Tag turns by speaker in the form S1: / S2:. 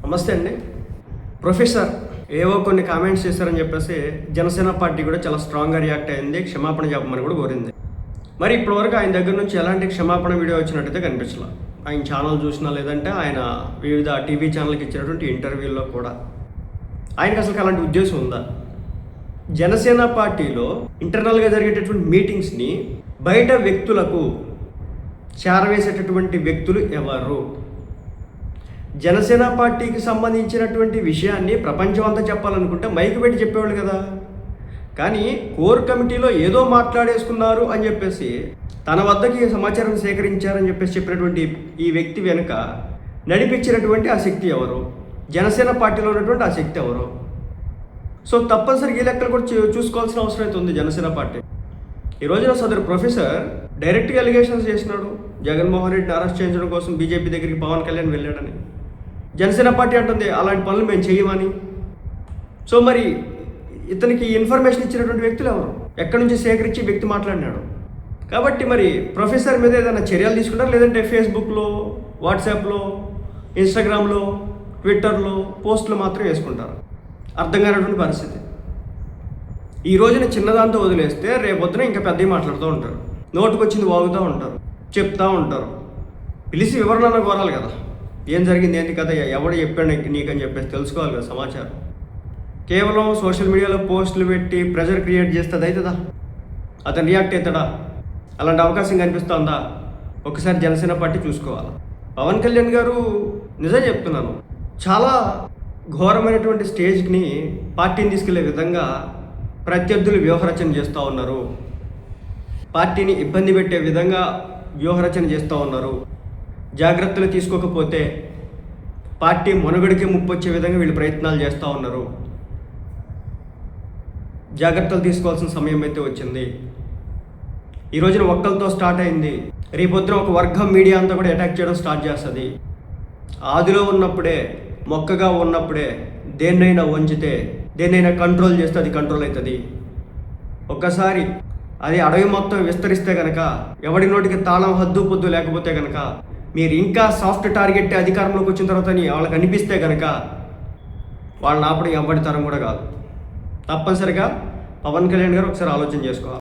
S1: నమస్తే అండి. ప్రొఫెసర్ ఏవో కొన్ని కామెంట్స్ చేశారని చెప్పేసి జనసేన పార్టీ కూడా చాలా స్ట్రాంగ్గా రియాక్ట్ అయింది. క్షమాపణ చెప్పమని కూడా కోరింది. మరి ఇప్పటివరకు ఆయన దగ్గర నుంచి ఎలాంటి క్షమాపణ వీడియో వచ్చినట్టయితే కనిపించలేదు. ఆయన ఛానల్ చూసినా లేదంటే ఆయన వివిధ టీవీ ఛానల్కి ఇచ్చినటువంటి ఇంటర్వ్యూల్లో కూడా ఆయనకు అసలు అలాంటి ఉద్దేశం ఉందా? జనసేన పార్టీలో ఇంటర్నల్గా జరిగేటటువంటి మీటింగ్స్ని బయట వ్యక్తులకు చేరవేసేటటువంటి వ్యక్తులు ఎవరు? జనసేన పార్టీకి సంబంధించినటువంటి విషయాన్ని ప్రపంచం అంతా చెప్పాలనుకుంటే మైకు పెట్టి చెప్పేవాళ్ళు కదా. కానీ కోర్ కమిటీలో ఏదో మాట్లాడేసుకున్నారు అని చెప్పేసి తన వద్దకి సమాచారం సేకరించారని చెప్పేసి చెప్పినటువంటి ఈ వ్యక్తి వెనుక నడిపించినటువంటి ఆ శక్తి ఎవరు? జనసేన పార్టీలో ఉన్నటువంటి ఆ శక్తి ఎవరు? సో తప్పనిసరిగా ఈ లెక్కలు కూడా చూసుకోవాల్సిన అవసరం అయితే ఉంది జనసేన పార్టీ. ఈ రోజున సదరు ప్రొఫెసర్ డైరెక్ట్గా ఎలిగేషన్స్ చేసినాడు. జగన్మోహన్ రెడ్డిని అరెస్ట్ చేయించడం కోసం బీజేపీ దగ్గరికి పవన్ కళ్యాణ్ వెళ్ళాడని. జనసేన పార్టీ అంటుంది అలాంటి పనులు మేము చేయమని. సో మరి ఇతనికి ఇన్ఫర్మేషన్ ఇచ్చినటువంటి వ్యక్తులు ఎవరు? ఎక్కడి నుంచి సేకరించి వ్యక్తి మాట్లాడినాడు? కాబట్టి మరి ప్రొఫెసర్ మీద ఏదైనా చర్యలు తీసుకుంటారు, లేదంటే ఫేస్బుక్లో, వాట్సాప్లో, ఇన్స్టాగ్రామ్లో, ట్విట్టర్లో పోస్టులు మాత్రం వేసుకుంటారు. అర్థం కానటువంటి పరిస్థితి. ఈ రోజున చిన్నదాంతో వదిలేస్తే రేపొద్దున ఇంకా పెద్దవి మాట్లాడుతూ ఉంటారు. నోటుకొచ్చింది వాగుతూ ఉంటారు, చెప్తూ ఉంటారు. పిలిచి వివరణ కోరాలి కదా, ఏం జరిగింది, ఏంటి కదా, ఎవడు చెప్పాడు నీకని చెప్పేసి తెలుసుకోవాలి కదా సమాచారం. కేవలం సోషల్ మీడియాలో పోస్టులు పెట్టి ప్రెజర్ క్రియేట్ చేస్తే అది అవుతుందా? అతను రియాక్ట్ అవుతాడా? అలాంటి అవకాశం కనిపిస్తుందా? ఒకసారి జనసేన పార్టీ చూసుకోవాలి. పవన్ కళ్యాణ్ గారు నిజం చెప్తున్నాను, చాలా ఘోరమైనటువంటి స్టేజ్ని పార్టీని తీసుకెళ్లే విధంగా ప్రత్యర్థులు వ్యూహరచన చేస్తూ ఉన్నారు. పార్టీని ఇబ్బంది పెట్టే విధంగా వ్యూహరచన చేస్తూ ఉన్నారు. జాగ్రత్తలు తీసుకోకపోతే పార్టీ మనుగడికి ముప్పు వచ్చే విధంగా వీళ్ళు ప్రయత్నాలు చేస్తూ ఉన్నారు. జాగ్రత్తలు తీసుకోవాల్సిన సమయం అయితే వచ్చింది. ఈ రోజున ఒక్కలతో స్టార్ట్ అయింది, రేపొద్దున ఒక వర్గం మీడియా అంతా కూడా అటాక్ చేయడం స్టార్ట్ చేస్తుంది. ఆదిలో ఉన్నప్పుడే, మొక్కగా ఉన్నప్పుడే దేన్నైనా వంచితే, దేన్నైనా కంట్రోల్ చేస్తే అది కంట్రోల్ అవుతుంది. ఒక్కసారి అది అడవి మొత్తం విస్తరిస్తే కనుక, ఎవడి నోటికి తాళం హద్దు పొద్దు లేకపోతే కనుక, మీరు ఇంకా సాఫ్ట్ టార్గెట్ అధికారంలోకి వచ్చిన తర్వాత వాళ్ళకి అనిపిస్తే కనుక వాళ్ళని ఆపడం ఎవరి తరం కూడా కాదు. తప్పనిసరిగా పవన్ కళ్యాణ్ గారు ఒకసారి ఆలోచన చేసుకోవాలి.